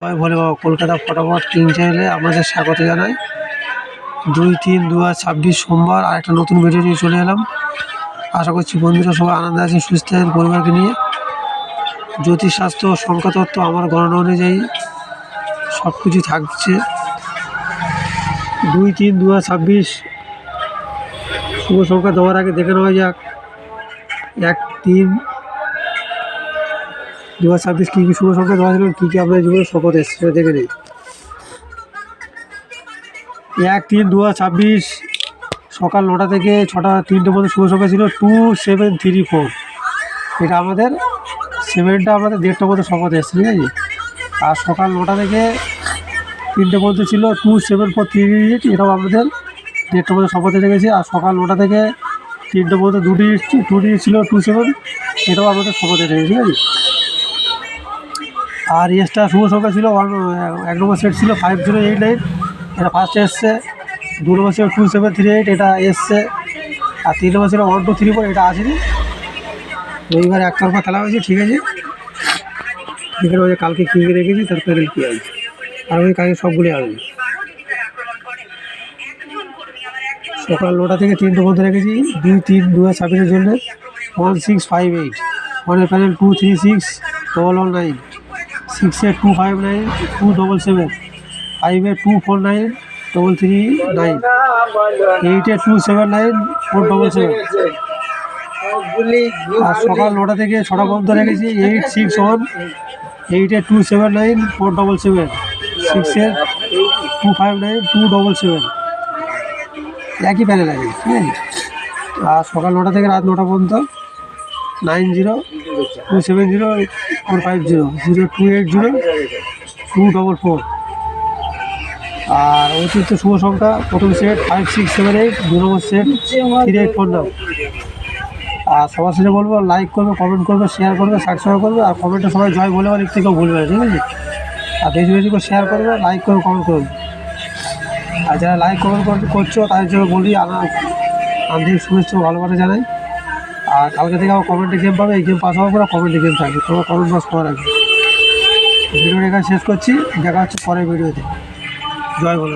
জয় ভোলে বাবা। কলকাতা ফটাফট কিং চ্যানেলে আমাদের স্বাগত জানাই। 2-3-2026 সোমবার আর একটা নতুন ভিডিও নিয়ে চলে এলাম। আশা করছি বন্ধুরা সবাই আনন্দে আছেন, সুস্থ আছেন পরিবারকে নিয়ে। জ্যোতিষশাস্ত্র সংখ্যাতত্ত্ব আমার গণনা অনুযায়ী সব কিছু থাকছে। 2-3-2026 শুভ সংখ্যা দেওয়ার আগে দেখে নেওয়া যাক 1-3-2026 কী কী শুভ সংখ্যা দেওয়া ছিল, কী কী আপনার জীবনে শপথ এসছে সেটা দেখে নিই। 1-3-2026 সকাল 9টা থেকে 6টা 3টে পর্যন্ত শুভ সংখ্যা ছিল 2734। এটা আমাদের 7টা আমাদের 1:30টার মধ্যে শপথ এসছে, ঠিক আছে। আর সকাল 9টা থেকে 3টে পর্যন্ত ছিল 27438, এটাও আমাদের 1:30টার মধ্যে শপথে রেখেছে। আর সকাল 9টা থেকে 3টে পর্যন্ত দুটি ছিল 27, এটাও আমাদের শপথে রেখেছে, ঠিক আছে। আর এক্সট্রা শুভ সংখ্যা ছিল 1 নম্বর সেট ছিল 5089, এটা ফার্স্টে এসছে। 2 নম্বর ছিল 2738, এটা এসছে। আর 3 নম্বর ছিল 1234, এটা আসেনি। রবিবার একতরফা খেলা হয়েছে, ঠিক আছে। এখানে ওই কালকে কী রেখেছি তার প্যানেল কী আছে, আর ওই কালকে সবগুলি আসবে। সকাল 9টা থেকে 3টে পর্যন্ত রেখেছি 2-3-2026 জন্য 1658, 1 প্যানেল 2361119, 68259 277, 58249 339, 88279 477। আর সকাল 9টা থেকে 6টা পর্যন্ত রেখেছি 861 88279 477, 68259 277, একই প্যানেল আছে, ঠিক আছে। আর সকাল 9টা থেকে রাত 9টা পর্যন্ত 90-270-450 0280 244। আর অতিরিক্ত শুভ সংখ্যা প্রথম সেট 5678, 2 নম্বর সেট 3849। আর সবার সাথে বলবো লাইক করবে, কমেন্ট করবে, শেয়ার করবে, সাবস্ক্রাইব করবে। আর কমেন্টে সবাই জয় বলে লিখতে কেউ ভুলবে না, ঠিক আছে। আর বেশি বেশি করে শেয়ার করবে, লাইক করবে, কমেন্ট করবে। আর যারা লাইক কমেন্ট করছো তাদের জন্য বলি আন্তরিক শুভেচ্ছা ভালোবাসা জানাই। আর কালকে থেকে আমার কমেন্টে গেম পাবে, এই গেম পাস হওয়ার পরে কমেন্টে গেম থাকবে, তোমার কমেন্ট বক্স করা রাখবে। ভিডিওটা এখানে শেষ করছি, দেখা হচ্ছে পরের ভিডিওতে। জয় বলে।